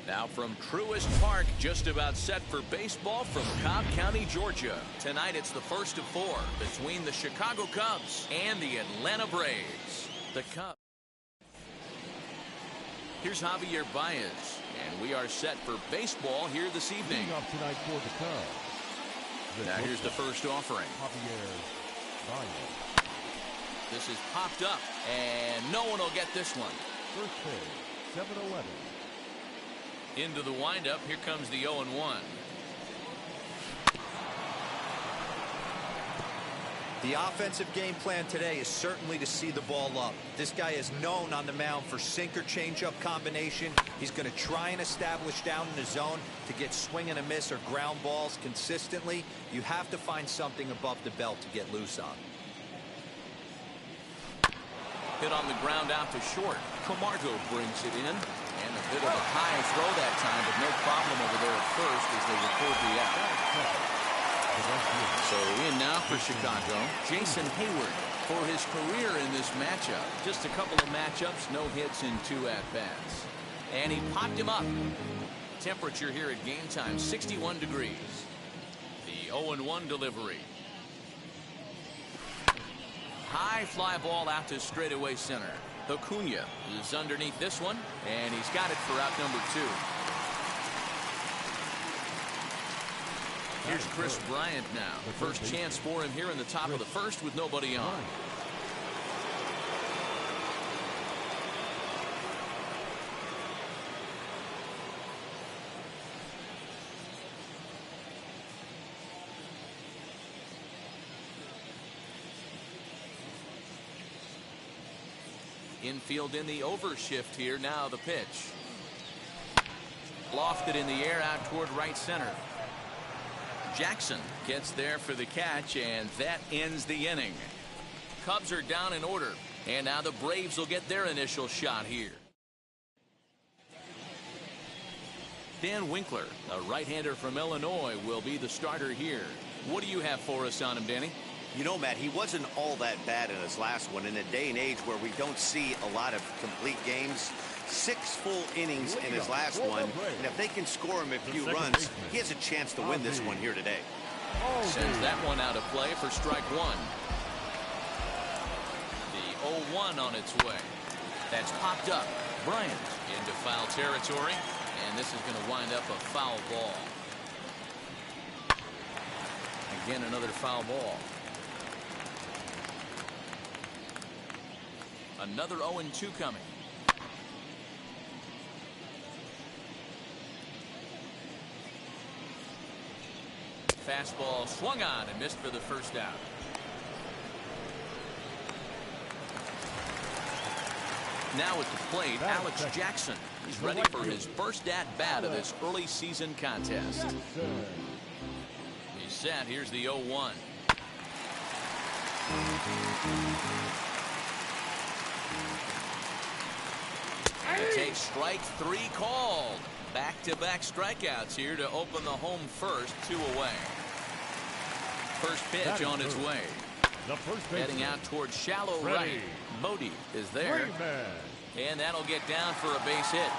Now from Truist Park, just about set for baseball from Cobb County, Georgia. Tonight it's the first of 4 between the Chicago Cubs and the Atlanta Braves. The Cubs. Here's Javier Baez, and we are set for baseball here this evening. Up tonight for the Cubs. Now here's the first offering. Javier Baez. This is popped up, and no one will get this one. First pitch, 7-11. Into the windup, here comes the 0-1. The offensive game plan today is certainly to see the ball up. This guy is known on the mound for sinker changeup combination. He's going to try and establish down in the zone to get swing and a miss or ground balls consistently. You have to find something above the belt to get loose on. Hit on the ground out to short. Camargo brings it in. And a bit of a high throw that time, but no problem over there at first as they record the out. So in now for Chicago, Jason Hayward for his career in this matchup. Just a couple of matchups, no hits in 2 at-bats. And he popped him up. Temperature here at game time, 61 degrees. The 0-1 delivery. High fly ball out to straightaway center. Acuna is underneath this one, and he's got it for out number 2. Here's Chris Bryant now. First chance for him here in the top of the first with nobody on. Infield in the overshift here. Now the pitch. Lofted in the air out toward right center. Jackson gets there for the catch, and that ends the inning. Cubs are down in order, and now the Braves will get their initial shot here. Dan Winkler, a right-hander from Illinois, will be the starter here. What do you have for us on him, Danny? You know, Matt, he wasn't all that bad in his last one. In a day and age where we don't see a lot of complete games, 6 full innings in his last one, and if they can score him a few runs, he has a chance to win this one here today. Sends that one out of play for strike 1. The 0-1 on its way. That's popped up. Bryant into foul territory, and this is going to wind up a foul ball. Again, another foul ball. Another 0-2 coming. Fastball swung on and missed for the first out. Now at the plate, Alex Jackson. He's ready for his first at-bat of this early season contest. He's set. Here's the 0-1. It takes strike 3 called. Back-to-back strikeouts here to open the home first, 2 away. First pitch on its way. Heading out towards shallow right. Modi is there. And that'll get down for a base hit.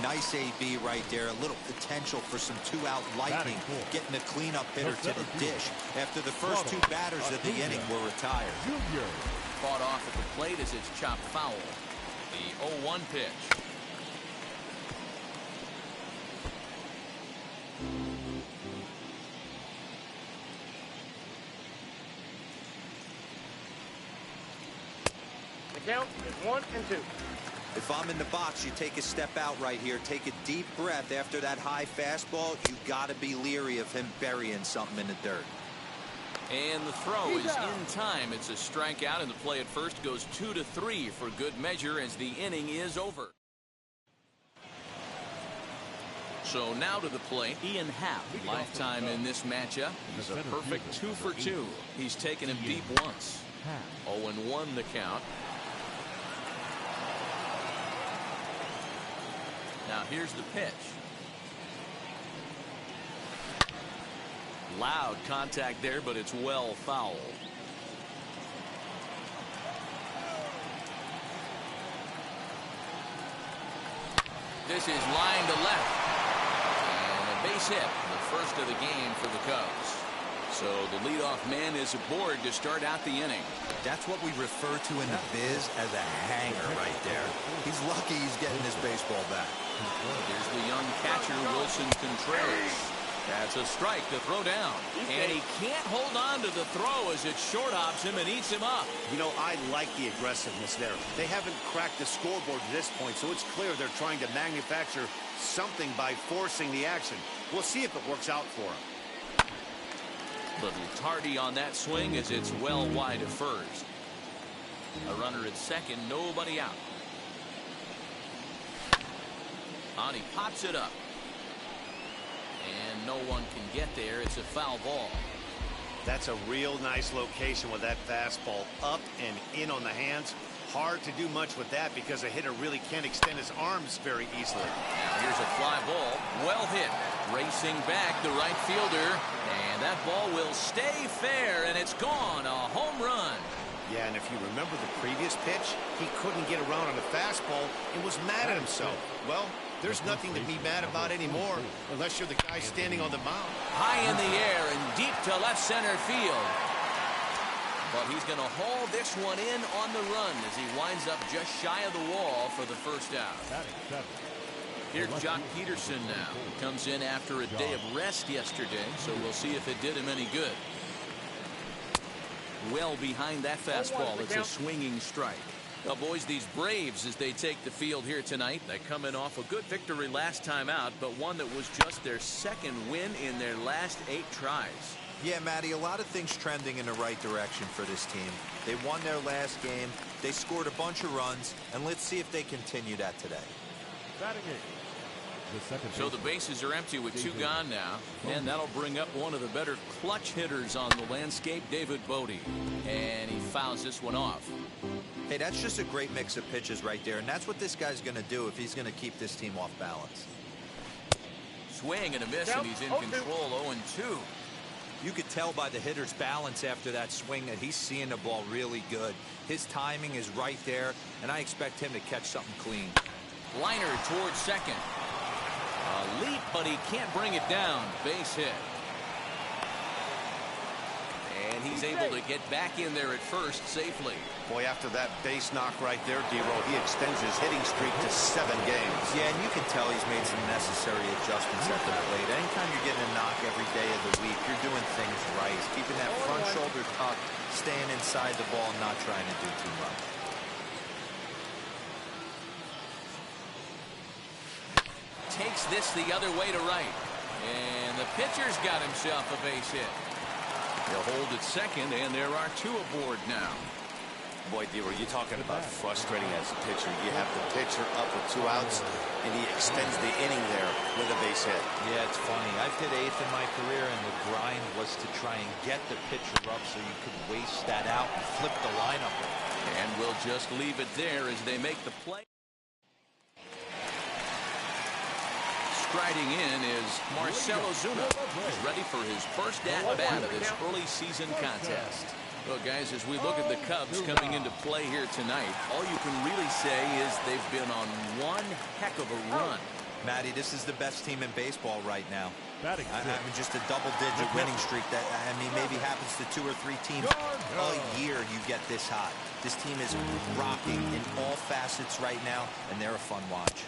Nice AB right there. A little potential for some 2-out lightning. Getting the cleanup hitter to the dish after the first 2 batters of the inning were retired. Fought off at the plate as it's chopped foul. The 0-1 pitch. The count is 1-2. If I'm in the box, you take a step out right here. Take a deep breath after that high fastball. You got to be leery of him burying something in the dirt. And the throw is in time. It's a strikeout, and the play at first goes 2-3 for good measure as the inning is over. So now to the plate, Ian Happ. Lifetime in this matchup. He's a perfect 2 for 2. He's taken him deep once. 0-1 the count. Now here's the pitch. Loud contact there, but it's well fouled. This is line to left. And a base hit, the first of the game for the Cubs. So the leadoff man is aboard to start out the inning. That's what we refer to in the biz as a hanger right there. He's lucky he's getting his baseball back. Here's the young catcher, Wilson Contreras. That's a strike to throw down. And he can't hold on to the throw as it short hops him and eats him up. You know, I like the aggressiveness there. They haven't cracked the scoreboard at this point, so it's clear they're trying to manufacture something by forcing the action. We'll see if it works out for them. Little tardy on that swing as it's well wide of first. A runner at second, nobody out. On he pops it up. And no one can get there. It's a foul ball. That's a real nice location with that fastball up and in on the hands. Hard to do much with that because a hitter really can't extend his arms very easily. Now here's a fly ball. Well hit. Racing back the right fielder. And that ball will stay fair, and it's gone. A home run. Yeah, and if you remember the previous pitch, he couldn't get around on a fastball and was mad at himself. Well, there's nothing to be mad about anymore unless you're the guy standing on the mound. High in the air and deep to left center field. But he's going to haul this one in on the run as he winds up just shy of the wall for the first out. Here's Jock Peterson now. Comes in after a day of rest yesterday, so we'll see if it did him any good. Well behind that fastball. It's a swinging strike. Well, boys, these Braves, as they take the field here tonight, they come in off a good victory last time out, but one that was just their second win in their last 8 tries. Yeah, Matty, a lot of things trending in the right direction for this team. They won their last game. They scored a bunch of runs, and let's see if they continue that today. So the bases are empty with 2 gone now, and that'll bring up one of the better clutch hitters on the landscape, David Bote. And he fouls this one off. Hey, that's just a great mix of pitches right there, and that's what this guy's going to do if he's going to keep this team off balance. Swing and a miss, and he's in control. 0-2. You could tell by the hitter's balance after that swing that he's seeing the ball really good. His timing is right there, and I expect him to catch something clean. Liner towards second. A leap, but he can't bring it down. Base hit. And he's able to get back in there at first safely. Boy, after that base knock right there, D-Roll, he extends his hitting streak to 7 games. Yeah, and you can tell he's made some necessary adjustments at the plate. Anytime you're getting a knock every day of the week, you're doing things right. He's keeping that front shoulder tucked, staying inside the ball, and not trying to do too much. Takes this the other way to right. And the pitcher's got himself a base hit. He'll hold at second, and there are 2 aboard now. Boy, D-Roll, you're talking about frustrating as a pitcher. You have the pitcher up with 2 outs, and he extends the inning there with a base hit. Yeah, it's funny. I've hit 8th in my career, and the grind was to try and get the pitcher up so you could waste that out and flip the lineup. And we'll just leave it there as they make the play. Striding in is Marcell Ozuna. He's ready for his first at-bat of this early season contest. Well, guys, as we look at the Cubs coming into play here tonight, all you can really say is they've been on one heck of a run. Matty, this is the best team in baseball right now. I mean, just a double-digit winning streak that, I mean, maybe happens to 2 or 3 teams a year you get this hot. This team is rocking in all facets right now, and they're a fun watch.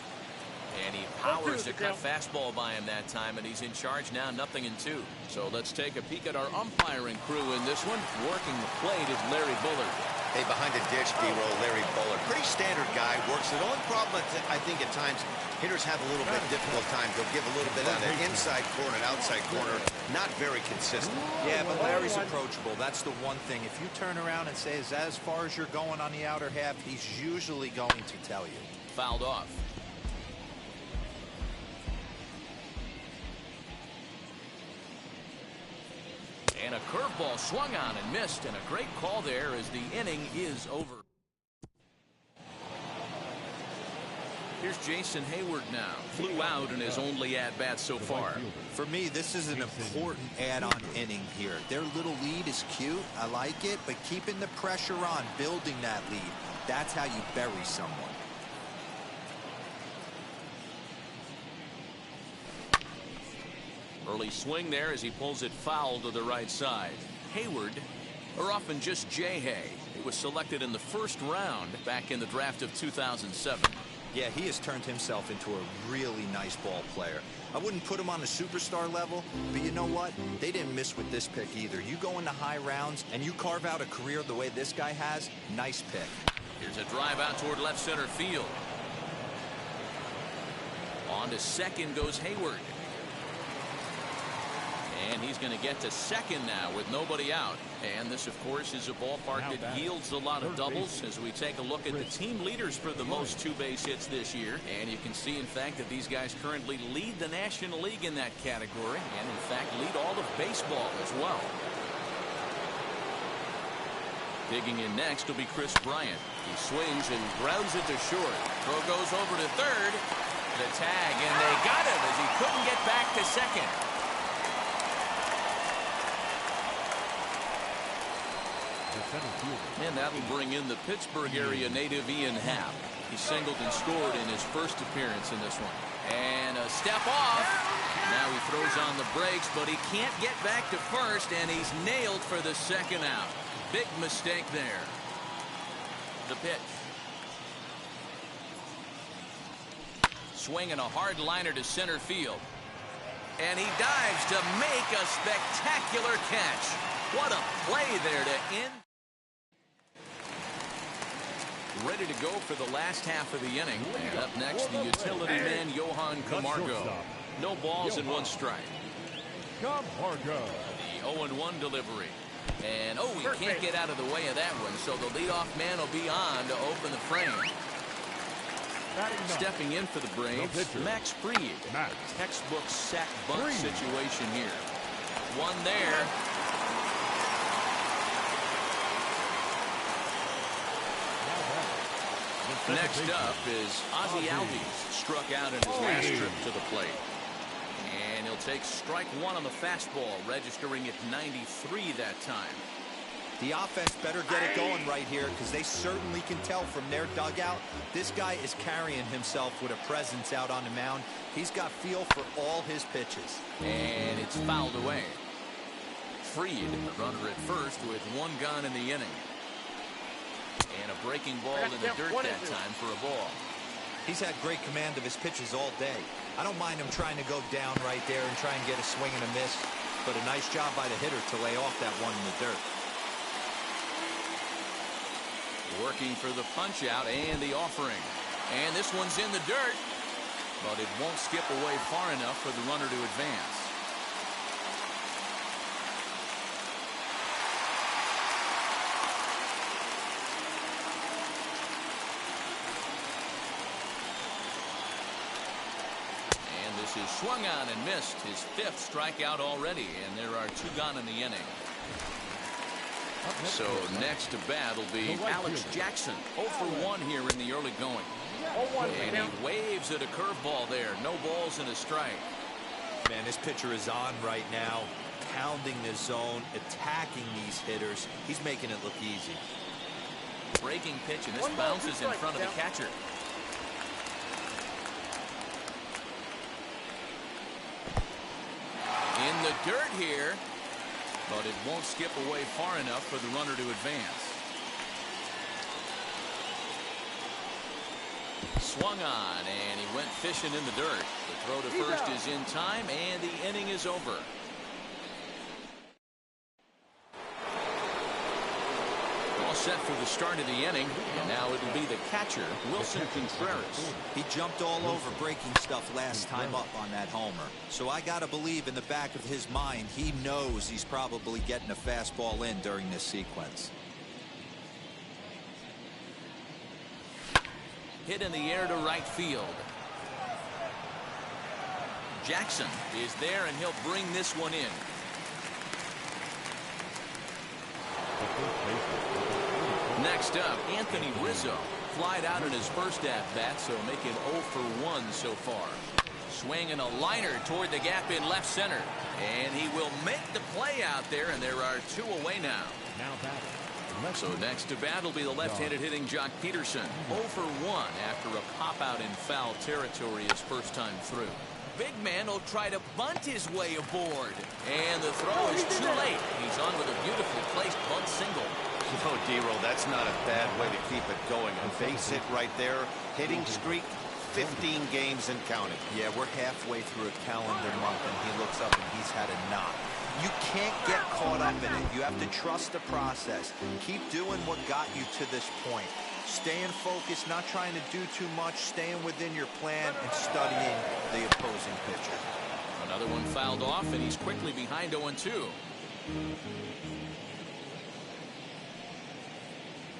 And he powers the cut fastball by him that time, and he's in charge now, 0-2. So let's take a peek at our umpiring crew in this one. Working the plate is Larry Bullard. Hey, behind the ditch, D-Roll, Larry Bullard. Pretty standard guy, works it. The only problem, I think, at times, hitters have a little bit difficult time. They'll give a little bit on the inside corner and outside corner. Not very consistent. Yeah, but Larry's approachable. That's the one thing. If you turn around and say, is that as far as you're going on the outer half, he's usually going to tell you. Fouled off. And a curveball swung on and missed, and a great call there as the inning is over. Here's Jason Hayward now. Flew out in his only at-bat so far. For me, this is an important add-on inning here. Their little lead is cute. I like it, but keeping the pressure on, building that lead, that's how you bury someone. Early swing there as he pulls it foul to the right side. Hayward, or often just Jay Hay. He was selected in the first round back in the draft of 2007. Yeah, he has turned himself into a really nice ball player. I wouldn't put him on a superstar level, but you know what? They didn't miss with this pick either. You go into high rounds and you carve out a career the way this guy has, nice pick. Here's a drive out toward left center field. On to second goes Hayward. And he's going to get to second now with nobody out. And this, of course, is a ballpark that yields a lot of doubles as we take a look at the team leaders for the most two-base hits this year. And you can see, in fact, that these guys currently lead the National League in that category and, in fact, lead all of baseball as well. Digging in next will be Chris Bryant. He swings and grounds it to short. Throw goes over to third. The tag, and they got him as he couldn't get back to second. And that'll bring in the Pittsburgh area native Ian Happ. He singled and scored in his first appearance in this one. And a step off. Now he throws on the brakes, but he can't get back to first, and he's nailed for the second out. Big mistake there. The pitch. Swinging a hard liner to center field. And he dives to make a spectacular catch. What a play there to end. Ready to go for the last half of the inning. And up next, the utility man, Johan Camargo. No balls and one strike. Camargo. The 0-1 delivery. And, oh, he can't get out of the way of that one, so the leadoff man will be on to open the frame. Stepping in for the Braves, Max Fried. Textbook sack bunt situation here. One there. Next up is Ozzie Albies, struck out in his last trip to the plate. And he'll take strike one on the fastball, registering at 93 that time. The offense better get it going right here because they certainly can tell from their dugout this guy is carrying himself with a presence out on the mound. He's got feel for all his pitches. And it's fouled away. Fried, a runner at first with one gone in the inning. And a breaking ball in the dirt that time for a ball. He's had great command of his pitches all day. I don't mind him trying to go down right there and try and get a swing and a miss, but a nice job by the hitter to lay off that one in the dirt. Working for the punch out and the offering. And this one's in the dirt, but it won't skip away far enough for the runner to advance. Is swung on and missed, his fifth strikeout already, and there are two gone in the inning. So next to bat will be Alex Jackson, 0 for 1 here in the early going. And he waves at a curveball there, no balls and a strike. Man, this pitcher is on right now, pounding the zone, attacking these hitters. He's making it look easy. Breaking pitch, and this bounces in front of the catcher. In the dirt here, but it won't skip away far enough for the runner to advance. Swung on, and he went fishing in the dirt. The throw to first is in time, and the inning is over. All set for the start of the inning, and now it'll be the catcher, Wilson Contreras. He jumped all over breaking stuff last time up on that homer. So I got to believe in the back of his mind, he knows he's probably getting a fastball in during this sequence. Hit in the air to right field. Jackson is there, and he'll bring this one in. Next up, Anthony Rizzo. Flied out in his first at-bat, so making 0 for 1 so far. Swinging a liner toward the gap in left center. And he will make the play out there, and there are two away now. Now batting, So next to bat will be the left-handed hitting Jock Peterson. 0 for 1 after a pop-out in foul territory his first time through. Big man will try to bunt his way aboard. And the throw is too late. He's on with a beautifully placed bunt single. Oh, D-Roll, that's not a bad way to keep it going. A base hit right there. Hitting streak, 15 games and counting. Yeah, we're halfway through a calendar month, and he looks up and he's had a knock. You can't get caught up in it. You have to trust the process. Keep doing what got you to this point. Staying focused, not trying to do too much, staying within your plan, and studying the opposing pitcher. Another one fouled off, and he's quickly behind 0-2.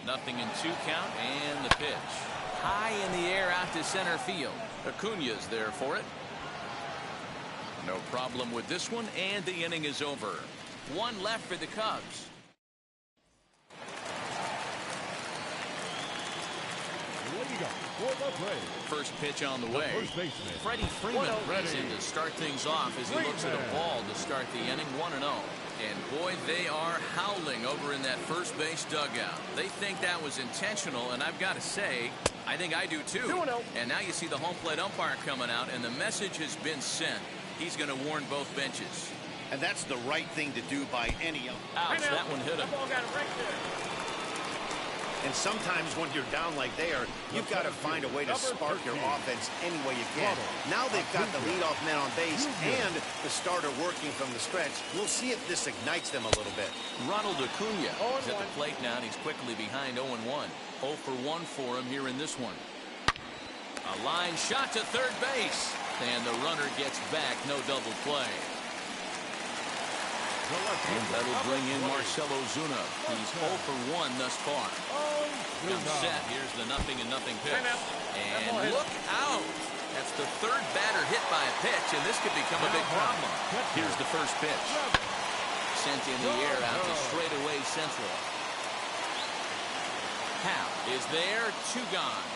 Nothing in 2 count, and the pitch. High in the air out to center field. Acuña's there for it. No problem with this one, and the inning is over. 1 left for the Cubs. First pitch on the way. Freddie Freeman is in to start things off as he looks at a ball to start the inning. 1-0. And boy, they are howling over in that first base dugout. They think that was intentional, and I've got to say, I think I do too. And now you see the home plate umpire coming out, and the message has been sent. He's going to warn both benches. And that's the right thing to do by any umpire. Ouch, that one hit him. And sometimes when you're down like they are, you've got to find a way to spark your offense any way you can. Now they've got the leadoff man on base and the starter working from the stretch. We'll see if this ignites them a little bit. Ronald Acuña is at the plate now, and he's quickly behind 0-1. 0 for 1 for him here in this one. A line shot to third base, and the runner gets back. No double play. And that'll bring in Marcell Ozuna. He's 0 for 1 thus far. Comes set. Here's the 0-0 pitch. And look out. That's the third batter hit by a pitch, and this could become a big problem. Here's the first pitch. Sent in the air out to straightaway central. Hal is there. 2 gone.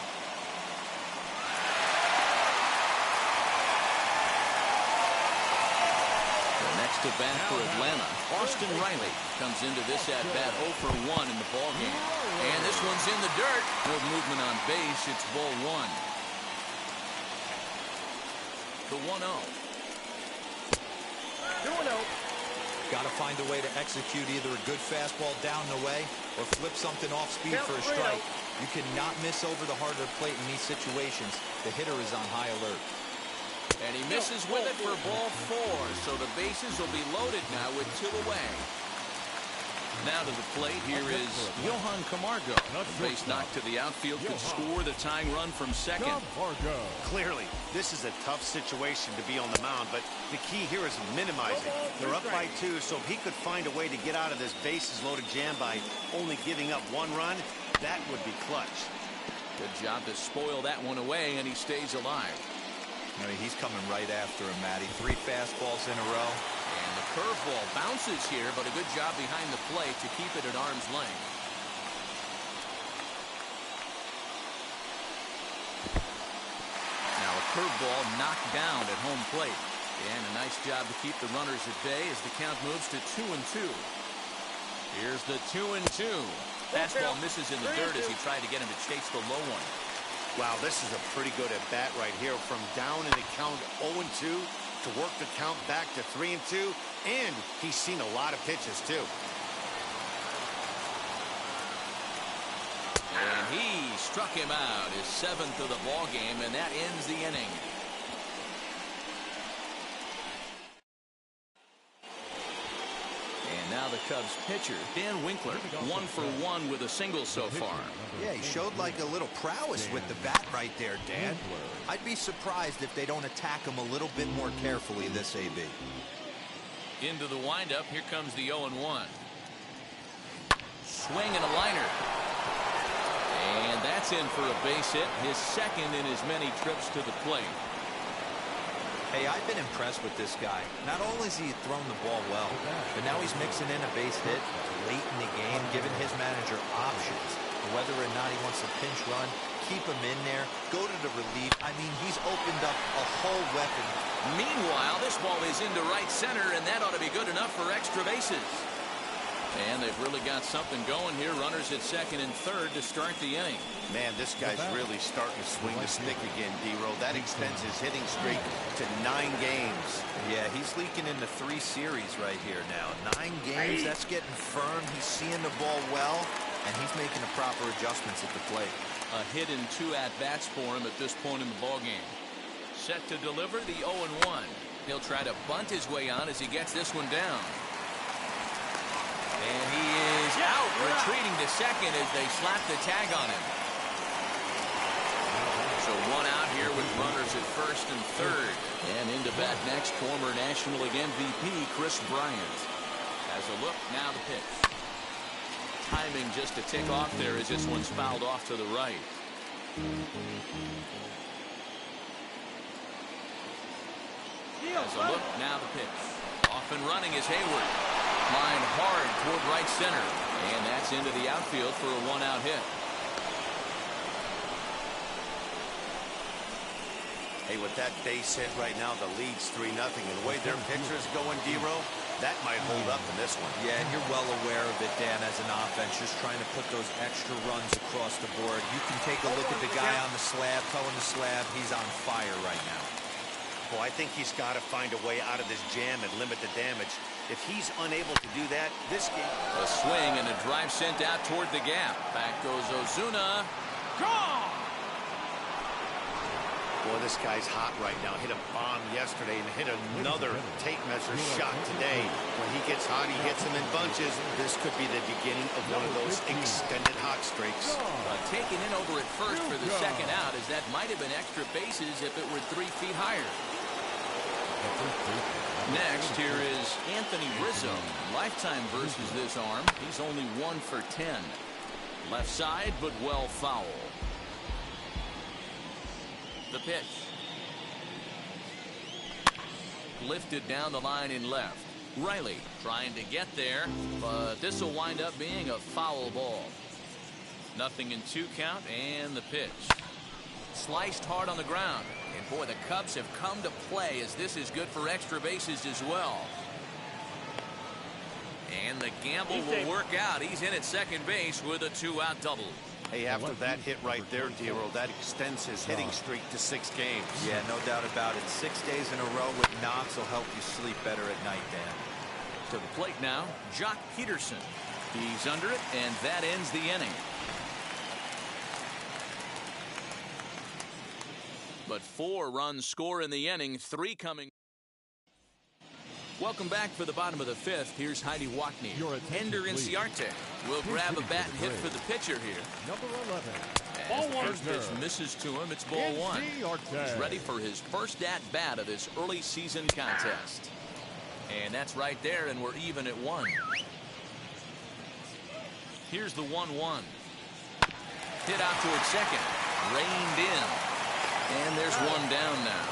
To bat for Atlanta, Austin Riley comes into this at bat 0 for 1 in the ball game, and this one's in the dirt. No movement on base. It's ball 1. The 1-0. 2-0. Got to find a way to execute either a good fastball down the way or flip something off speed for a strike. You cannot miss over the heart of the plate in these situations. The hitter is on high alert. And he misses with it for ball 4, so the bases will be loaded now with 2 away. Now to the plate, here is Johan Camargo. Base knock to the outfield could score the tying run from second. Clearly, this is a tough situation to be on the mound, but the key here is minimizing. They're up by 2, so if he could find a way to get out of this bases loaded jam by only giving up 1 run, that would be clutch. Good job to spoil that one away, and he stays alive. I mean, he's coming right after him, Matty. 3 fastballs in a row. And the curveball bounces here, but a good job behind the plate to keep it at arm's length. Now a curveball knocked down at home plate. And a nice job to keep the runners at bay as the count moves to 2-2. Here's the 2-2. Fastball misses in the dirt as he tried to get him to chase the low one. Wow, this is a pretty good at-bat right here. From down in the count 0-2 to work the count back to 3-2. And he's seen a lot of pitches, too. And he struck him out, his 7th of the ball game, and that ends the inning. Now the Cubs pitcher, Dan Winkler, 1 for 1 with a single so far. Yeah, he showed like a little prowess with the bat right there, Dan. I'd be surprised if they don't attack him a little bit more carefully this AB. Into the windup, here comes the 0-1. Swing and a liner. And that's in for a base hit, his 2nd in as many trips to the plate. Hey, I've been impressed with this guy. Not only has he thrown the ball well, but now he's mixing in a base hit late in the game, giving his manager options. Whether or not he wants to pinch run, keep him in there, go to the relief. I mean, he's opened up a whole weapon. Meanwhile, this ball is into right center, and that ought to be good enough for extra bases. And they've really got something going here. Runners at second and third to start the inning. Man, this guy's really starting to swing the stick again, D-Row. That extends his hitting streak to 9 games. Yeah, he's leaking into 3 series right here now. 9 games, that's getting firm. He's seeing the ball well, and he's making the proper adjustments at the plate. A hit and 2 at-bats for him at this point in the ballgame. Set to deliver the 0-1. He'll try to bunt his way on as he gets this one down. And he is out, retreating to second as they slap the tag on him. So 1 out here with runners at first and third. And into bat next, former National League MVP Kris Bryant. As a look, now the pitch. Timing just a tick off there as this one's fouled off to the right. As a look, now the pitch. Off and running is Hayward. Line hard toward right center. And that's into the outfield for a 1-out hit. Hey, with that base hit right now, the lead's 3-0. And the way their pitcher's going, D-Row, that might hold up in this one. Yeah, and you're well aware of it, Dan, as an offense, just trying to put those extra runs across the board. You can take a look at the guy on the slab, towing the slab. He's on fire right now. Well, I think he's got to find a way out of this jam and limit the damage. If he's unable to do that, this game... A swing and a drive sent out toward the gap. Back goes Ozuna. Gone! Boy, this guy's hot right now. Hit a bomb yesterday and hit another tape measure shot today. When he gets hot, he hits them in bunches. This could be the beginning of one of those extended hot streaks. Taken in over at first for the second out, as that might have been extra bases if it were 3 feet higher. Next, here is Anthony Rizzo. Lifetime versus this arm. He's only 1 for 10. Left side, but well foul. The pitch. Lifted down the line in left. Riley trying to get there, but this will wind up being a foul ball. 0-2 count, and the pitch. Sliced hard on the ground. And boy, the Cubs have come to play as this is good for extra bases as well. And the gamble will work out. He's in at second base with a 2-out double. Hey, after that hit right there, D-Row, that extends his hitting streak to 6 games. Yeah, no doubt about it. 6 days in a row with knocks will help you sleep better at night, Dan. To the plate now, Jock Peterson. He's under it, and that ends the inning. But 4 runs score in the inning, 3 coming. Welcome back for the bottom of the 5th. Here's Heidi Wackney. Ender Inciarte will grab a bat and hit for the pitcher here. Number 11. As the first pitch misses to him, it's ball 1. He's ready for his first at-bat of this early season contest. And that's right there, and we're even at 1. Here's the 1-1. Hit out towards second. Reined in. And there's 1 down now.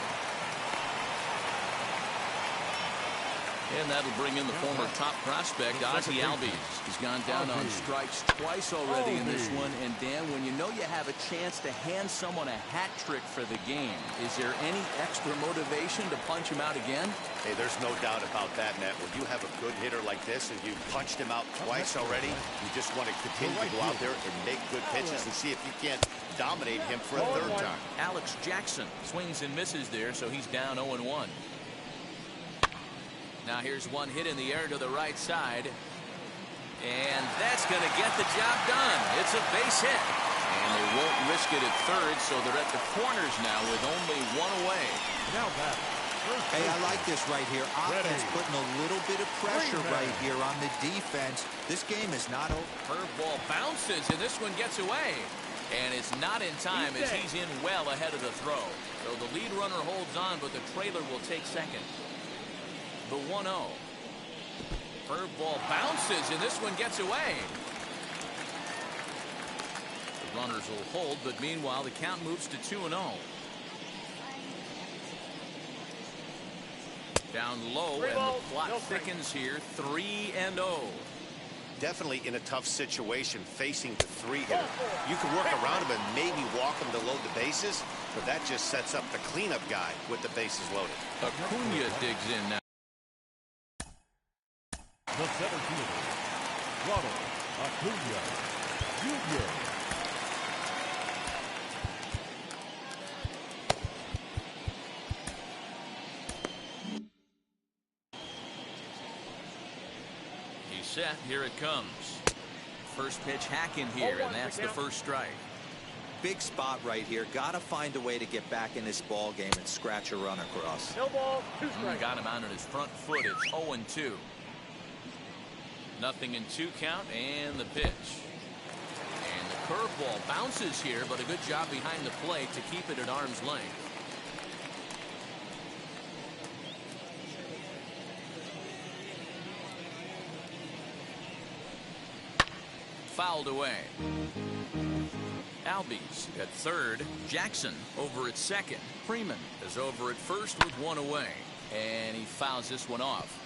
And that'll bring in the former top prospect, Ozzie Albies. He's gone down on strikes twice already in this one. And Dan, when you know you have a chance to hand someone a hat trick for the game, is there any extra motivation to punch him out again? Hey, there's no doubt about that, Matt. When you have a good hitter like this and you punched him out twice already, you just want to continue to go out there and make good pitches and see if you can't dominate him for a 3rd time. Alex Jackson swings and misses there, so he's down 0-1. Now here's one hit in the air to the right side. And that's going to get the job done. It's a base hit. And they won't risk it at third, so they're at the corners now with only 1 away. Now back. Hey, I like this right here. Offense putting a little bit of pressure right here on the defense. This game is not over. Curveball bounces, and this one gets away. And it's not in time as he's in well ahead of the throw. So the lead runner holds on, but the trailer will take second. The 1-0. Curveball bounces, and this one gets away. The runners will hold, but meanwhile, the count moves to 2-0. Down low, and the plot thickens here, 3-0. Definitely in a tough situation facing the 3-hitter. You can work around him and maybe walk him to load the bases, but that just sets up the cleanup guy with the bases loaded. Acuna digs in now. The center fielder. Ronald Acuna Jr. He's set. Here it comes. First pitch hacking here, and that's the first strike. Big spot right here. Got to find a way to get back in this ball game and scratch a run across. No ball, 2 strikes. Got him out on his front foot. It's 0-2. Nothing in 2 count, and the pitch. And the curveball bounces here, but a good job behind the plate to keep it at arm's length. Fouled away. Albies at third. Jackson over at second. Freeman is over at first with 1 away. And he fouls this one off.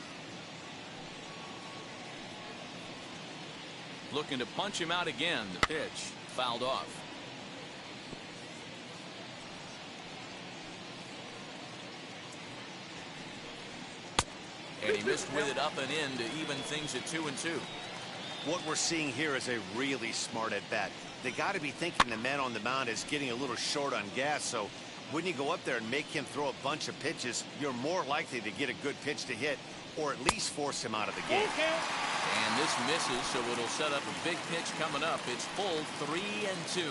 Looking to punch him out again. The pitch fouled off. And he missed with it up and in to even things at 2-2. What we're seeing here is a really smart at bat. They got to be thinking the man on the mound is getting a little short on gas, so when you go up there and make him throw a bunch of pitches, you're more likely to get a good pitch to hit or at least force him out of the game. And this misses, so it'll set up a big pitch coming up. It's full 3-2.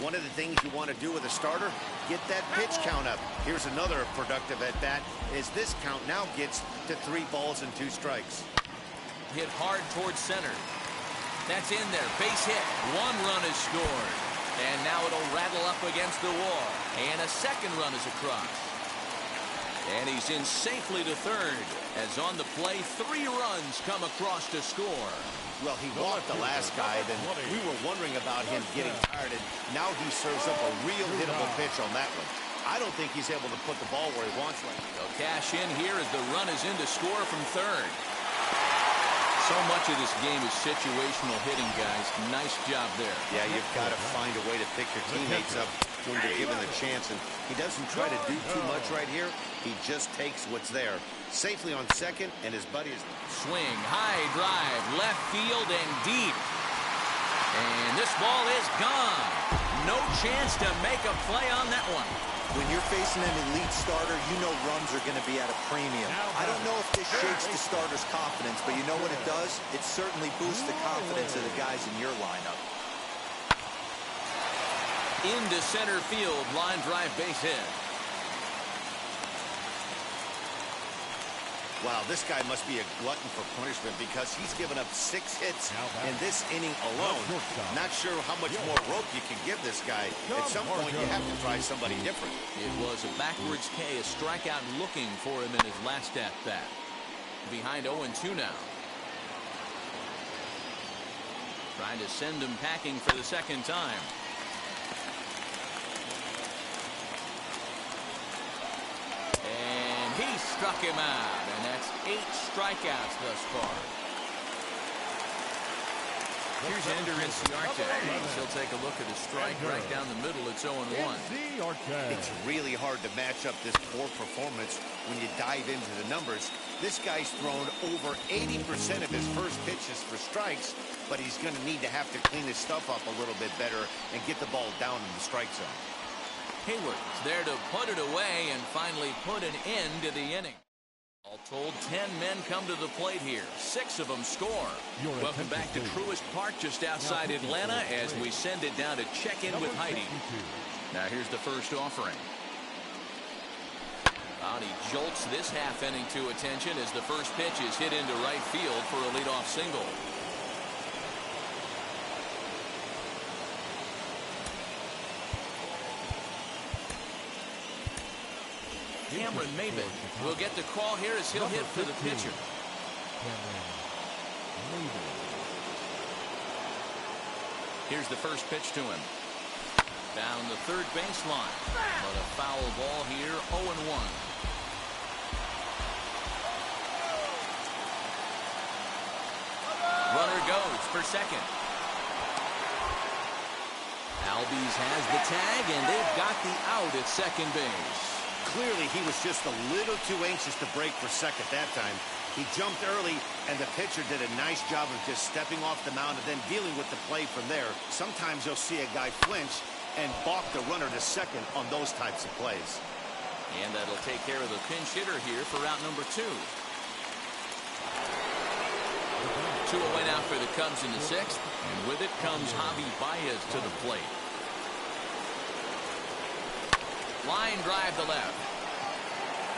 One of the things you want to do with a starter, get that pitch count up. Here's another productive at bat as this count now gets to 3 balls and 2 strikes. Hit hard towards center. That's in there. Base hit. 1 run is scored. And now it'll rattle up against the wall. And a second run is across. And he's in safely to third. As on the play, 3 runs come across to score. Well, he walked the last guy, then we were wondering about him getting tired, and now he serves up a real hittable pitch on that one. I don't think he's able to put the ball where he wants right now. They'll cash in here as the run is in to score from third. So much of this game is situational hitting, guys. Nice job there. Yeah, you've got to find a way to pick your teammates up when you're given the chance, and he doesn't try to do too much right here. He just takes what's there. Safely on second, and his buddy is... Swing, high drive, left field and deep. And this ball is gone. No chance to make a play on that one. When you're facing an elite starter, you know runs are going to be at a premium. I don't know if this shakes the starter's confidence, but you know what it does? It certainly boosts the confidence of the guys in your lineup. Into center field, line drive, base hit. Wow, this guy must be a glutton for punishment because he's given up 6 hits in this inning alone. Not sure how much more rope you can give this guy. At some point, you have to try somebody different. It was a backwards K, a strikeout looking for him in his last at-bat. Behind 0-2 now. Trying to send him packing for the second time. And he struck him out, and that's 8 strikeouts thus far. Here's Ender Inciarte. He'll take a look at his strike right down the middle. It's 0-1. It's really hard to match up this poor performance when you dive into the numbers. This guy's thrown over 80% of his first pitches for strikes, but he's going to need to have to clean his stuff up a little bit better and get the ball down in the strike zone. Hayward's there to put it away and finally put an end to the inning. All told, 10 men come to the plate here. 6 of them score. Welcome back to Truist Park just outside Atlanta as we send it down to check in with Heidi. Now here's the first offering. He jolts this half inning to attention as the first pitch is hit into right field for a leadoff single. Cameron Maybin will get the call here as he'll hit for the pitcher. Here's the first pitch to him. Down the third baseline. But a foul ball here, 0-1. Runner goes for second. Albies has the tag, and they've got the out at second base. Clearly, he was just a little too anxious to break for second that time. He jumped early, and the pitcher did a nice job of just stepping off the mound and then dealing with the play from there. Sometimes you'll see a guy flinch and balk the runner to second on those types of plays. And that'll take care of the pinch hitter here for route number 2. 2 away now for the Cubs in the 6th. And with it comes Javi Baez to the plate. Line drive to left.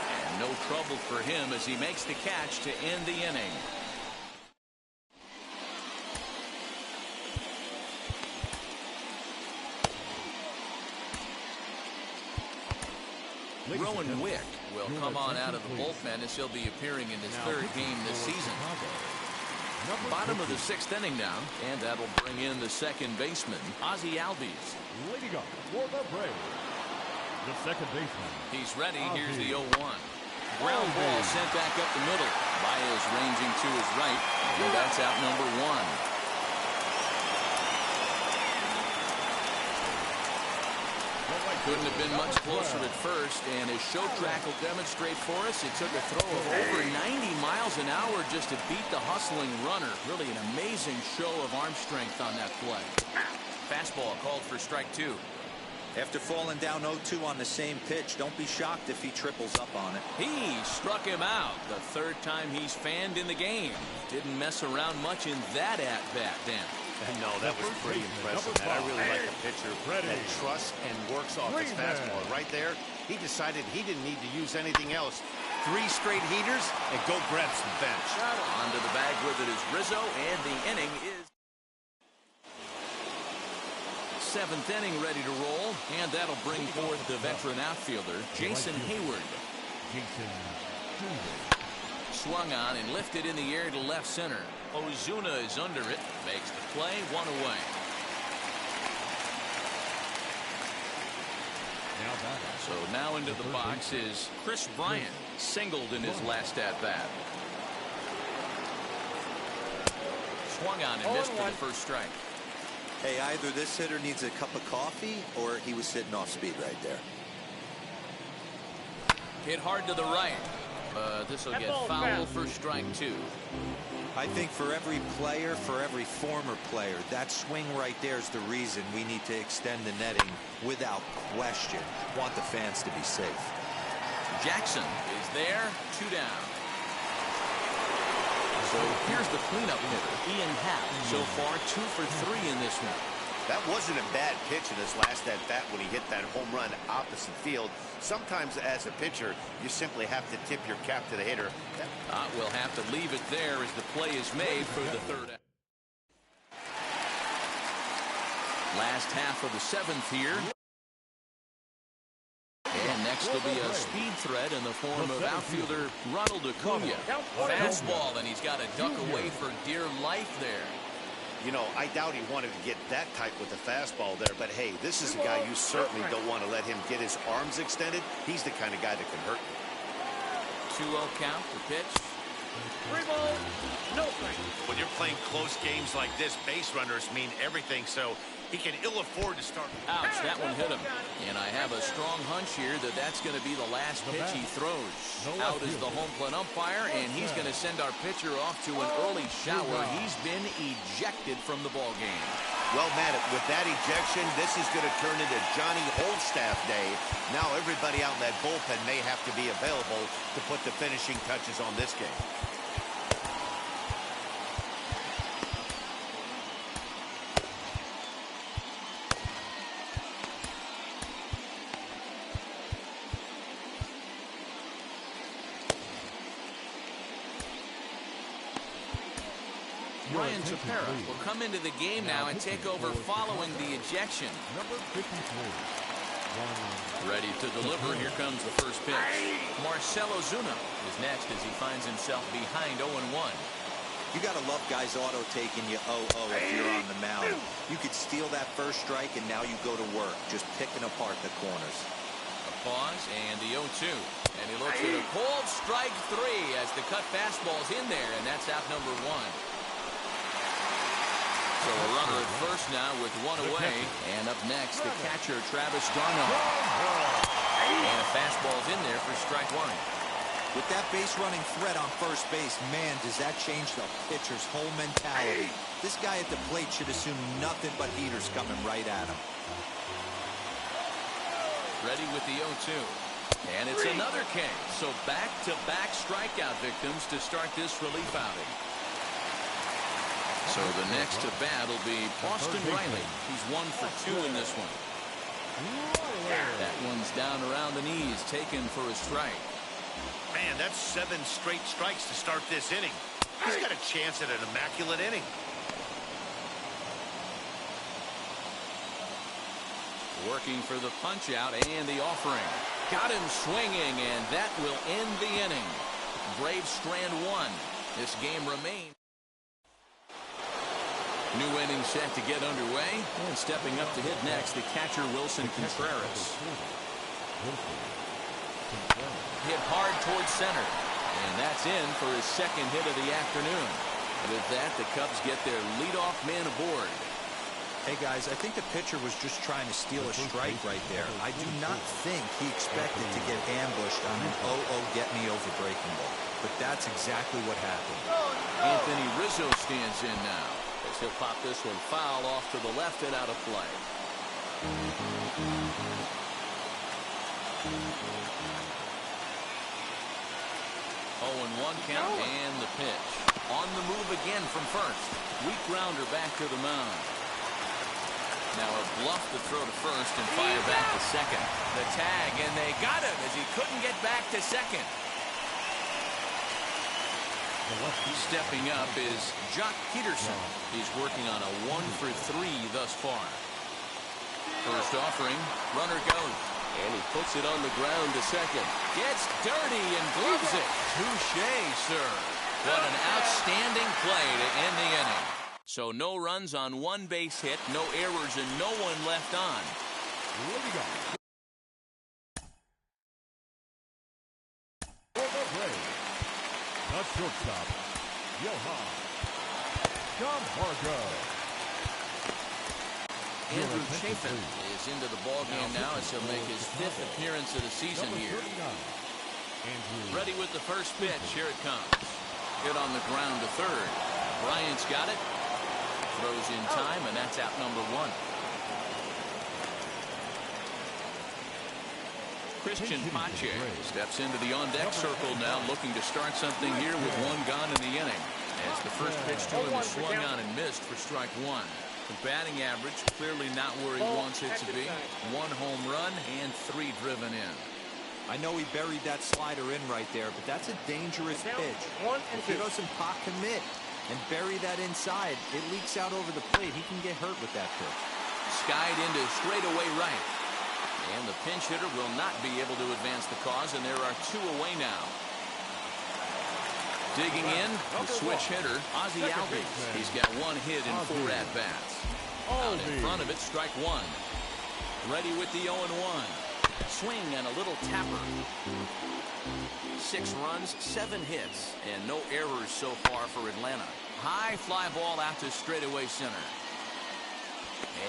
And no trouble for him as he makes the catch to end the inning. Rowan Wick will come on out of the bullpen as he'll be appearing in his 3rd game this season. Bottom of the 6th inning now, and that'll bring in the 2nd baseman, Ozzie Albies. Leading up for the Braves, the 2nd baseman. He's ready. Here's the 0-1. Ground ball sent back up the middle. Baez ranging to his right, and that's out number 1. Couldn't have been much closer at first, and as show track will demonstrate for us, it took a throw of over 90 miles an hour just to beat the hustling runner. Really an amazing show of arm strength on that play. Fastball called for strike 2. After falling down 0-2 on the same pitch, don't be shocked if he triples up on it. He struck him out the 3rd time he's fanned in the game. Didn't mess around much in that at-bat, Dan. No, that was pretty impressive, man. I really like a pitcher that trusts and works off his fastball. Right there, he decided he didn't need to use anything else. 3 straight heaters and go grab some bench. Onto the bag with it is Rizzo, and the inning is 7th inning ready to roll, and that'll bring forth the veteran outfielder, Jason Hayward. Swung on and lifted in the air to left center. Ozuna is under it, makes the play, 1 away. So now into the box is Chris Bryant, singled in his last at-bat. Swung on and missed for the first strike. Hey, either this hitter needs a cup of coffee or he was sitting off speed right there. Hit hard to the right. This will get foul for strike 2. I think for every player, for every former player, that swing right there is the reason we need to extend the netting without question. Want the fans to be safe. Jackson is there, 2 down. So here's the cleanup hitter, Ian Happ. So far, 2 for 3 in this one. That wasn't a bad pitch in his last at-bat when he hit that home run opposite field. Sometimes as a pitcher, you simply have to tip your cap to the hitter. We'll have to leave it there as the play is made for the 3rd. Last half of the 7th here. And next will be a speed threat in the form of outfielder Ronald Acuna. Fastball, and he's got to duck away for dear life there. You know, I doubt he wanted to get that tight with the fastball there, but hey, this is a guy you certainly don't want to let him get his arms extended. He's the kind of guy that can hurt you. 2-0 count, the pitch. 3 balls, no strikes. When you're playing close games like this, base runners mean everything, so he can ill afford to start. Ouch, that one hit him. And I have a strong hunch here that that's going to be the last pitch he throws. Out is the home plate umpire, and he's going to send our pitcher off to an early shower. He's been ejected from the ball game. Well, Matt, with that ejection, this is going to turn into Johnny Holstaff Day. Now everybody out in that bullpen may have to be available to put the finishing touches on this game. Ryan Tepera will come into the game now and take over following the ejection. Number 53. Ready to deliver. Here comes the first pitch. Marcell Ozuna is next as he finds himself behind 0-1. You got to love guys auto taking you 0-0 if you're on the mound. You could steal that first strike and now you go to work just picking apart the corners. A pause and the 0-2. And he looks at a cold strike 3 as the cut fastball's in there, and that's out number 1. So a runner at first now with 1 away. And up next, the catcher, Travis d'Arnaud. And a fastball's in there for strike 1. With that base running threat on first base, man, does that change the pitcher's whole mentality. This guy at the plate should assume nothing but heaters coming right at him. Ready with the 0-2. And it's another K. So back-to-back strikeout victims to start this relief outing. So the next to bat will be Austin Riley. He's 1 for 2 in this one. That one's down around the knees, taken for a strike. Man, that's 7 straight strikes to start this inning. He's got a chance at an immaculate inning. Working for the punch out and the offering. Got him swinging, and that will end the inning. Braves strand 1. This game remains. New inning set to get underway, and stepping up to hit next, the catcher Wilson Contreras. Hit hard towards center, and that's in for his second hit of the afternoon. With that, the Cubs get their leadoff man aboard. Hey guys, I think the pitcher was just trying to steal a strike right there. I do not think he expected to get ambushed on an 0-0 get me over breaking ball, but that's exactly what happened. Anthony Rizzo stands in now, as he'll pop this one foul off to the left and out of play. 0-1 count and the pitch. On the move again from first. Weak grounder back to the mound. Now a bluff to throw to first and fire back to second. The tag, and they got him as he couldn't get back to second. Stepping up is Jock Peterson. He's working on a 1 for 3 thus far. First offering, runner goes. And he puts it on the ground to second. Gets dirty and gloves it. Touché, sir. What an outstanding play to end the inning. So no runs on 1 base hit, no errors, and no one left on. Here we go. For the Braves, the shortstop, Johan Camargo. Andrew Chafin is into the ballgame now as he'll make his 5th appearance of the season here. Ready with the first pitch. Here it comes. Hit on the ground to third. Bryant's got it. Throws in time, and that's out number 1. Christian Pache steps into the on-deck circle now, looking to start something here with 1 gone in the inning. As the first pitch to him is swung on and missed for strike 1. The batting average clearly not where he wants it to be. 1 home run and 3 driven in. I know he buried that slider in right there, but that's a dangerous pitch. If he doesn't pop commit and bury that inside, it leaks out over the plate. He can get hurt with that pitch. Skied into straightaway right. And the pinch hitter will not be able to advance the cause, and there are 2 away now. Digging in, the switch hitter, Ozzie Albies. He's got 1 hit in 4 at-bats. Out in front of it, strike 1. Ready with the 0-1. Swing and a little tapper. 6 runs, 7 hits, and no errors so far for Atlanta. High fly ball out to straightaway center.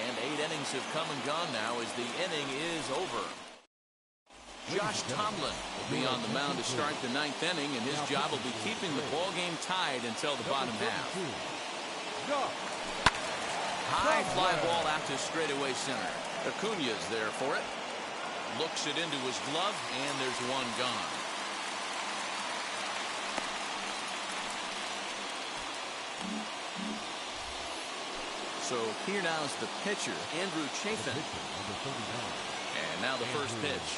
And 8 innings have come and gone now as the inning is over. Josh Tomlin will be on the mound to start the 9th inning, and his job will be keeping the ballgame tied until the bottom half. High fly ball out to straightaway center. Acuna's there for it. Looks it into his glove, and there's 1 gone. So here now is the pitcher, Andrew Chafin. And now the first pitch.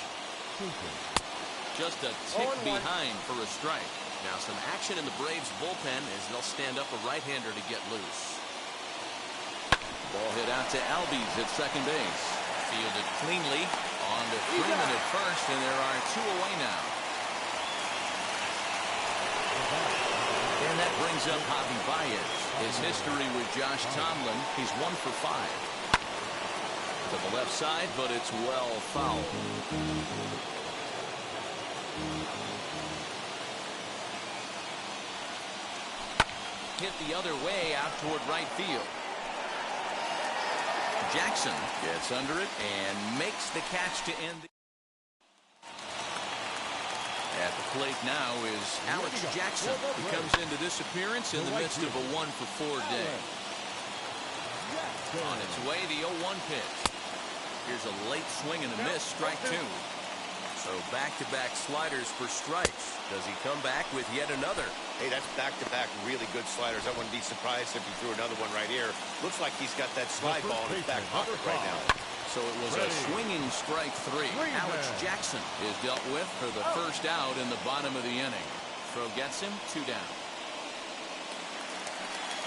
Just a tick behind for a strike. Now some action in the Braves bullpen as they'll stand up a right-hander to get loose. Ball hit out to Albies at second base. Fielded cleanly. On to Freeman at first, and there are 2 away now. And that brings up Javi Baez. His history with Josh Tomlin, he's 1 for 5. To the left side, but it's well fouled. Hit the other way out toward right field. Jackson gets under it and makes the catch to end. At the plate now is Alex Jackson, who comes into this appearance in the midst of a 1-for-4 day. On its way, the 0-1 pitch. Here's a late swing and a miss, strike 2. So back-to-back sliders for strikes. Does he come back with yet another? Hey, that's back-to-back really good sliders. I wouldn't be surprised if he threw another one right here. Looks like he's got that slide ball in his back pocket right now. So it was a swinging strike 3. Alex Jackson is dealt with for the first out in the bottom of the inning. Throw gets him, 2 down.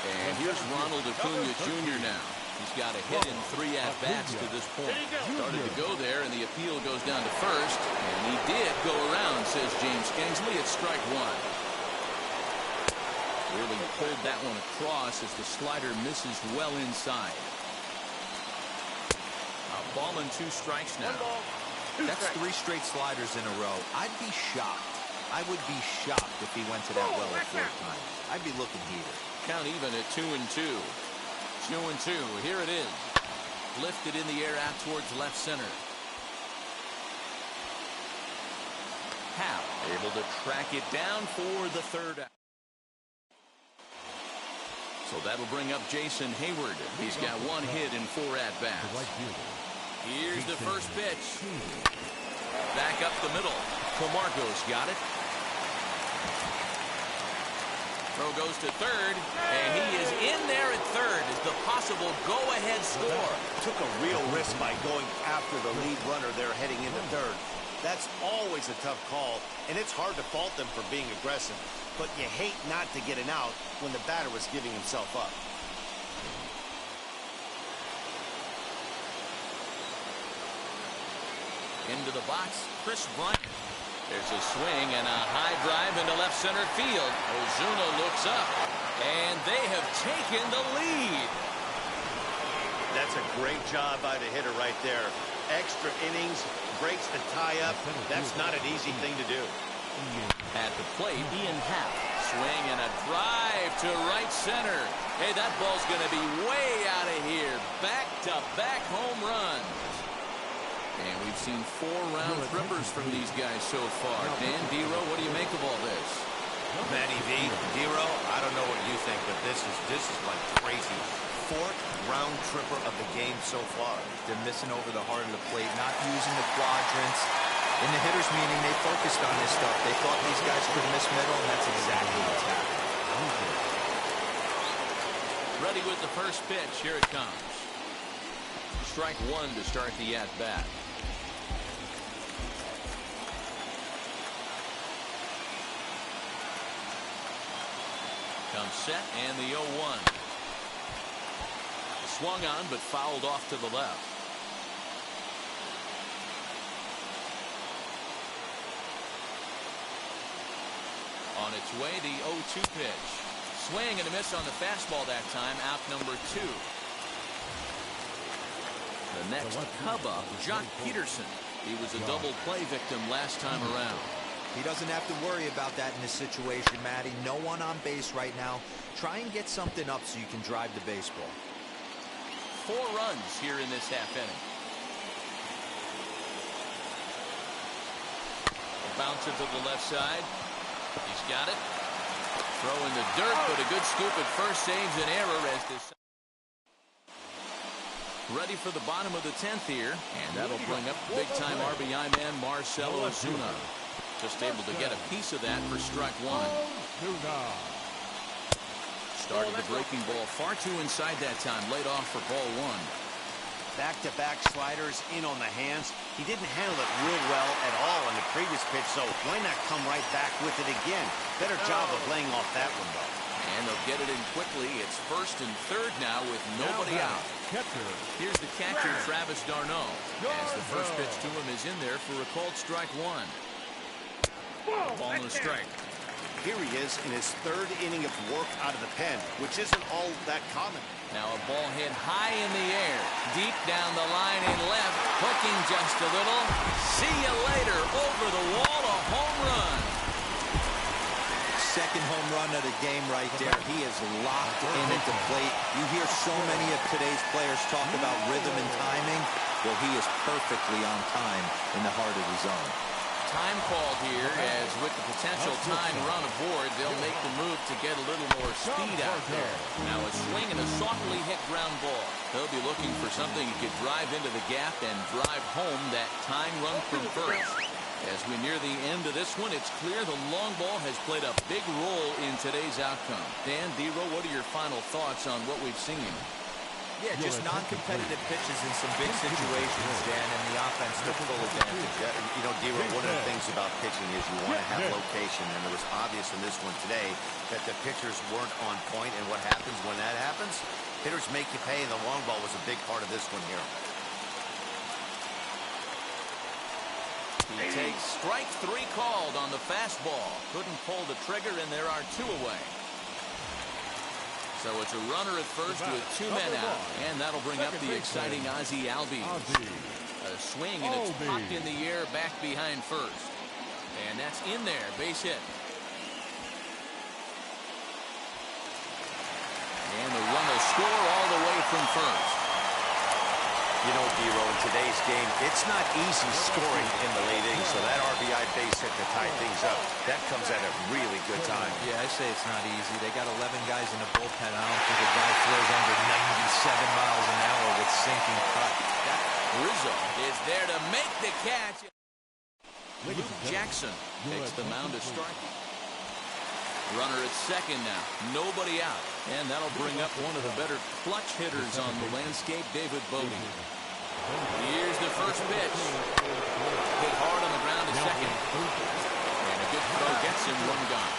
And here's Ronald Acuna Jr. now. He's got a hit in 3 at-bats to this point. Started to go there, and the appeal goes down to first. And he did go around, says James Kingsley. It's strike 1. Really pulled that one across as the slider misses well inside. A ball and 2 strikes now. That's 3 straight sliders in a row. I'd be shocked. I would be shocked if he went to that well a 4th time. I'd be looking heated. Count even at 2-2. 2-2. Here it is. Lifted in the air out towards left center. Hal able to track it down for the 3rd out. So that'll bring up Jason Hayward. He's got 1 hit in 4 at-bats. Here's the first pitch. Back up the middle. Camargo's got it. Throw goes to 3rd, and he is in there at 3rd as the possible go-ahead score. Took a real risk by going after the lead runner there heading into 3rd. That's always a tough call, and it's hard to fault them for being aggressive. But you hate not to get an out when the batter was giving himself up. Into the box, Chris Bryant. There's a swing and a high drive into left center field. Ozuna looks up, and they have taken the lead. That's a great job by the hitter right there. Extra innings, breaks the tie-up. That's not an easy thing to do. At the plate, Ian Happ. Swing and a drive to right center. Hey, that ball's going to be way out of here. Back-to-back home runs. And we've seen 4 round trippers from these guys so far. Dan, Dero, what do you make of all this? Manny V, Dero, I don't know what you think, but this is like crazy. 4th round tripper of the game so far. They're missing over the heart of the plate, not using the quadrants. In the hitters' meeting, they focused on this stuff. They thought these guys could miss middle, and that's exactly what's happening. Ready with the first pitch. Here it comes. Strike 1 to start the at-bat. Comes set, and the 0-1. Swung on, but fouled off to the left. On its way, the 0-2 pitch. Swing and a miss on the fastball that time. Out number 2. The next Cub up, Jock Peterson. He was a double play victim last time around. He doesn't have to worry about that in this situation, Matty. No one on base right now. Try and get something up so you can drive the baseball. 4 runs here in this half inning. Bounce it to the left side. He's got it. Throw in the dirt, but a good scoop at first saves an error as this. Ready for the bottom of the 10th here, and that'll bring up big-time RBI man Marcell Ozuna. Just able to get a piece of that for strike 1. Started the breaking ball far too inside that time. Laid off for ball 1. Back-to-back sliders in on the hands. He didn't handle it real well at all on the previous pitch, so why not come right back with it again? Better job of laying off that one, though. And they'll get it in quickly. It's 1st and 3rd now with nobody out. Here's the catcher, Travis d'Arnaud. As the first pitch to him is in there for a called strike 1. Ball and a strike. Here he is in his 3rd inning of work out of the pen, which isn't all that common. Now a ball hit high in the air, deep down the line and left, hooking just a little. See you later, over the wall, a home run. Second home run of the game right there. He is locked in at the plate. You hear so many of today's players talk about rhythm and timing. Well, he is perfectly on time in the heart of the zone. time called here, as with the potential tying run aboard, they'll make the move to get a little more speed out there. Now a swing and a softly hit ground ball. They'll be looking for something that could drive into the gap and drive home that tying run from first. As we near the end of this one, it's clear the long ball has played a big role in today's outcome. Dan, D-Row, what are your final thoughts on what we've seen? Yeah, just non-competitive pitches in some big situations, Dan, and the offense took full advantage. Yeah, you know, D-Row, one of the things about pitching is you want to have location, and it was obvious in this one today that the pitchers weren't on point, and what happens when that happens? Hitters make you pay, and the long ball was a big part of this one here. He takes strike 3 called on the fastball. Couldn't pull the trigger, and there are 2 away. So it's a runner at first with 2 men out, and that'll bring up the exciting Ozzie Albies. A swing, and it's popped in the air back behind first. And that's in there, base hit. And the run will score all the way from first. You know, D-Row, in today's game, it's not easy scoring in the late innings, so that RBI base hit to tie things up, that comes at a really good time. Yeah, I say it's not easy. They got 11 guys in the bullpen. I don't think a guy throws under 97 miles an hour with sinking cut. Rizzo is there to make the catch. Luke Jackson takes the mound to start. Runner at second now. Nobody out. And that'll bring up one of the better clutch hitters on the landscape, David Bote. Here's the first pitch. Hit hard on the ground to second. And a good throw gets him 1 gone.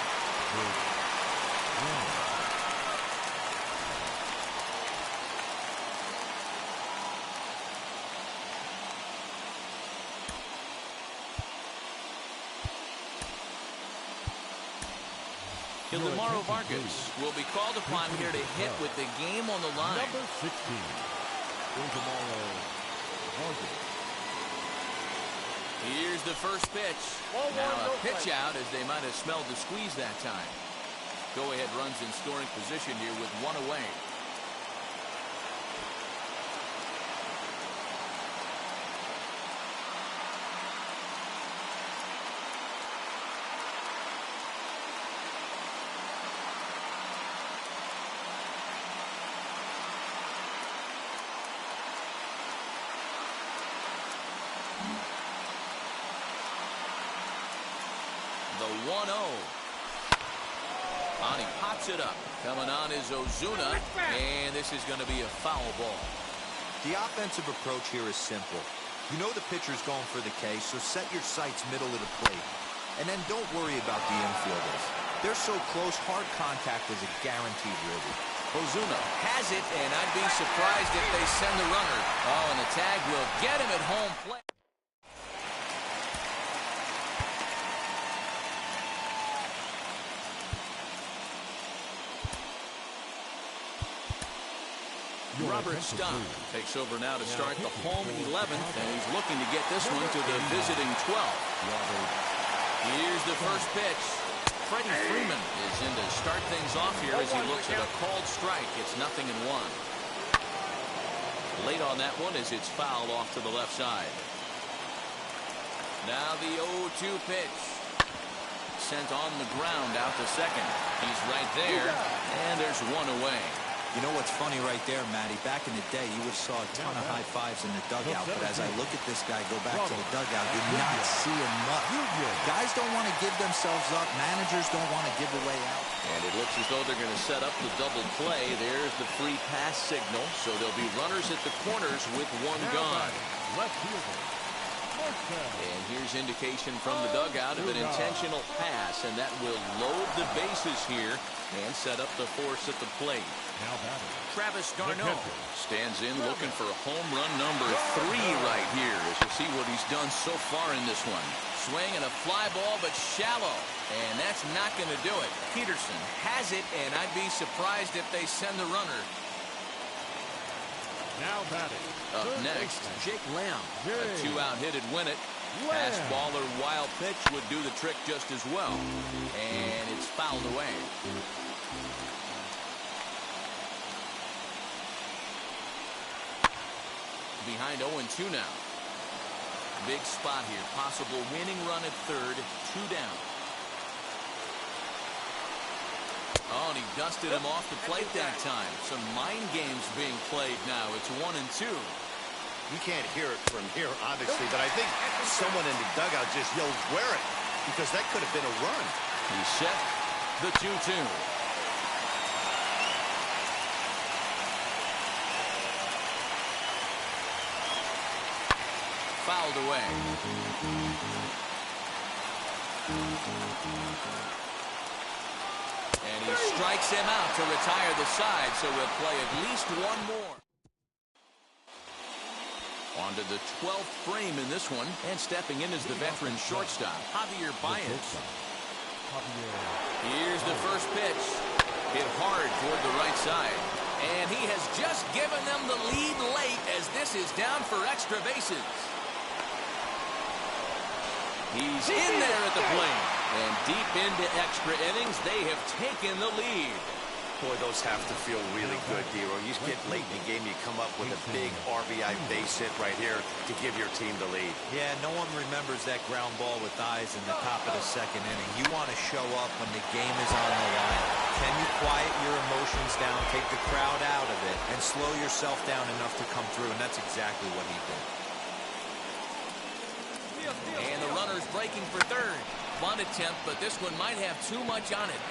Ildemaro Vargas will be called upon here to hit with the game on the line. Number 16, Ildemaro Vargas. Here's the first pitch. Now a pitch out, as they might have smelled the squeeze that time. Go-ahead runs in scoring position here with 1 away. The 1-0. He pops it up. Coming on is Ozuna, and this is going to be a foul ball. The offensive approach here is simple. You know the pitcher's going for the K, so set your sights middle of the plate. And then don't worry about the infielders. They're so close, hard contact is a guaranteed ribby. Ozuna has it, and I'd be surprised if they send the runner. Oh, and the tag will get him at home plate. Robert Stein takes over now to start the home 11th, and he's looking to get this one to the visiting 12th. Here's the first pitch. Freddie Freeman is in to start things off here as he looks at a called strike. It's 0-1. Late on that one as it's fouled off to the left side. Now the 0-2 pitch. Sent on the ground out to second. He's right there, and there's 1 away. You know what's funny right there, Matty? Back in the day, you would have saw a ton of high fives in the dugout. But as I look at this guy go back to the dugout, do not see him much. Guys don't want to give themselves up. Managers don't want to give away out. And it looks as though they're going to set up the double play. There's the free pass signal. So there'll be runners at the corners with 1 gone. Left fielder. And here's indication from the dugout of an intentional pass, and that will load the bases here and set up the force at the plate. Travis d'Arnaud stands in looking for home run number 3 right here, as you see what he's done so far in this one. Swing and a fly ball, but shallow, and that's not going to do it. Peterson has it, and I'd be surprised if they send the runner. Now batting. Up next, Jake Lamb. A 2-out hit would win it. Fastball or wild pitch would do the trick just as well. And it's fouled away. Behind 0-2 now. Big spot here. Possible winning run at third. 2 down. Oh, and he dusted him off the plate that time. Some mind games being played now. It's 1-2. You can't hear it from here, obviously, but I think someone in the dugout just yelled, "Wear it," because that could have been a run. He's set. The 2-2. Fouled away. And he strikes him out to retire the side, so we'll play at least one more. On to the 12th frame in this one, and stepping in is the veteran shortstop, Javier Baez. Here's the first pitch. Hit hard toward the right side. And he has just given them the lead late as this is down for extra bases. He's in there at the plate. And deep into extra innings, they have taken the lead. Boy, those have to feel really good, D-Roy. You get late in the game, you come up with a big RBI base hit right here to give your team the lead. Yeah, no one remembers that ground ball with eyes in the top of the second inning. You want to show up when the game is on the line. Can you quiet your emotions down, take the crowd out of it, and slow yourself down enough to come through? And that's exactly what he did. And the runner's breaking for third. Bunt attempt, but this one might have too much on it.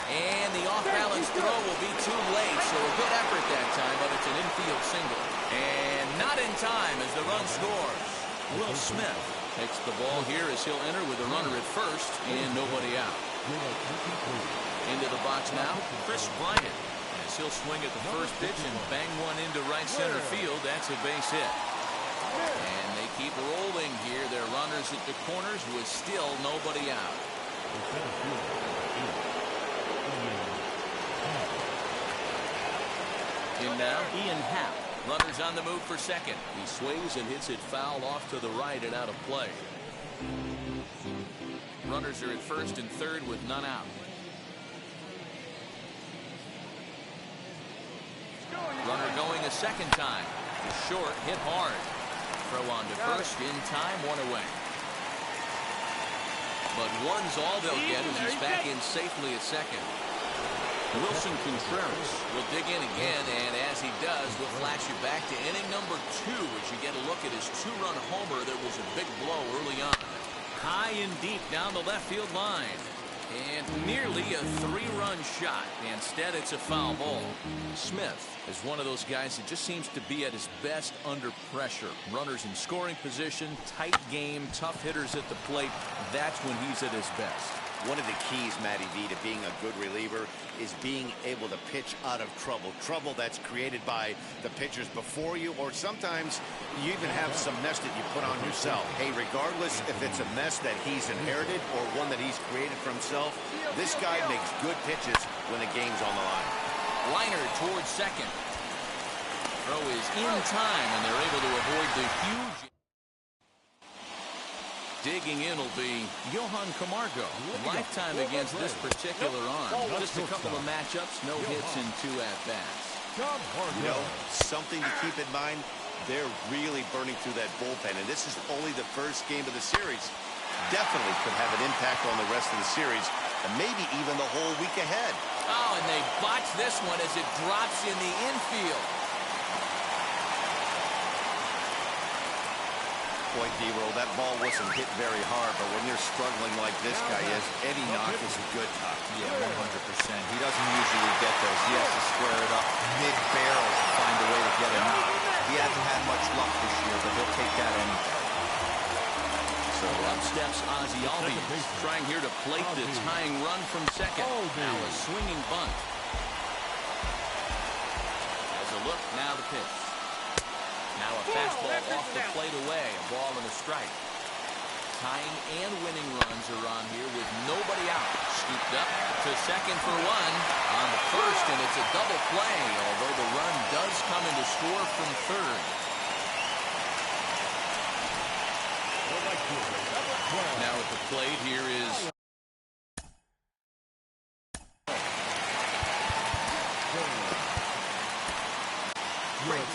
And the off-balance throw will be too late, so a good effort that time, but it's an infield single. And not in time as the run scores. Will Smith takes the ball here as he'll enter with a runner at first and nobody out. Into the box now, Chris Bryant. As he'll swing at the first pitch and bang one into right center field. That's a base hit. And they keep rolling here. Their runners at the corners with still nobody out. In now, Ian Happ. Runners on the move for second. He sways and hits it foul off to the right and out of play. Runners are at first and third with none out. Runner going a second time. To short, hit hard. Throw on to first, in time, one away. But one's all they'll get as he's back in safely at second. Wilson Contreras will dig in again, and as he does, we'll flash you back to inning number 2 as you get a look at his 2-run homer that was a big blow early on. High and deep down the left field line. And nearly a 3-run shot. Instead, it's a foul ball. Smith is one of those guys that just seems to be at his best under pressure. Runners in scoring position, tight game, tough hitters at the plate. That's when he's at his best. One of the keys, Matty V, to being a good reliever is being able to pitch out of trouble. Trouble that's created by the pitchers before you, or sometimes you even have some mess that you put on yourself. Hey, regardless if it's a mess that he's inherited or one that he's created for himself, this guy makes good pitches when the game's on the line. Liner towards second. Throw is in time, and they're able to avoid the huge... Digging in will be Johan Camargo. Lifetime against this particular arm. Just a couple of matchups, no hits and 2 at-bats. You know, something to keep in mind, they're really burning through that bullpen, and this is only the first game of the series. Definitely could have an impact on the rest of the series, and maybe even the whole week ahead. Oh, and they botch this one as it drops in the infield. Boy, D-Roll, that ball wasn't hit very hard, but when you're struggling like this guy is, any knock is a good knock. Yeah, 100%. He doesn't usually get those. He has to square it up mid-barrel to find a way to get a knock. He hasn't had much luck this year, but he'll take that anytime. So up steps Ozzie Albies, trying here to plate the tying run from second. Now a swinging bunt. As a look, now the pitch. Now a fastball off the plate away, a ball and a strike. Tying and winning runs are on here with nobody out. Scooped up to second for one. On the first, and it's a double play, although the run does come in to score from third. Now at the plate here is...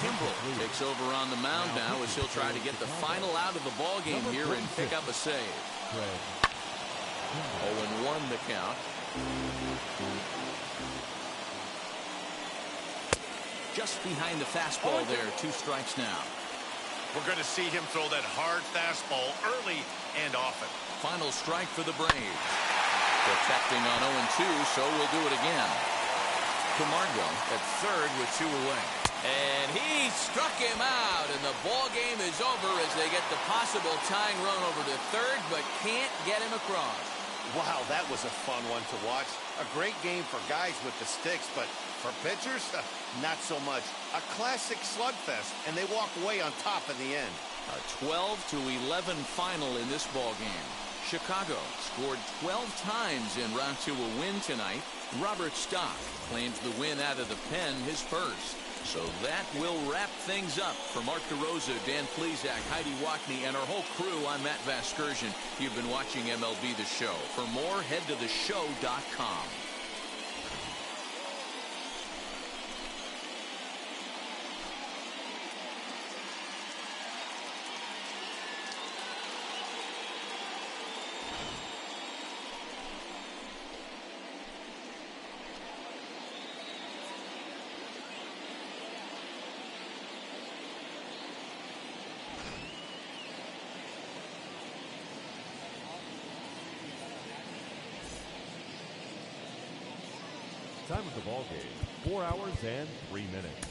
Kimbrel takes over on the mound now as he'll try to get the final out of the ball game here and pick up a save. 0-1 the count. Just behind the fastball there. 2 strikes now. We're going to see him throw that hard fastball early and often. Final strike for the Braves. Protecting on 0-2, so we'll do it again. Camargo at third with 2 away. And he struck him out, and the ball game is over as they get the possible tying run over to third, but can't get him across. Wow, that was a fun one to watch. A great game for guys with the sticks, but for pitchers, not so much. A classic slugfest, and they walk away on top in the end. A 12-11 final in this ball game. Chicago scored 12 times en route to a win tonight. Robert Stock claims the win out of the pen, his first. So that will wrap things up. For Mark DeRosa, Dan Plesac, Heidi Wackney, and our whole crew, I'm Matt Vasgersian. You've been watching MLB The Show. For more, head to theshow.com. Time of the ball game, 4 hours and 3 minutes.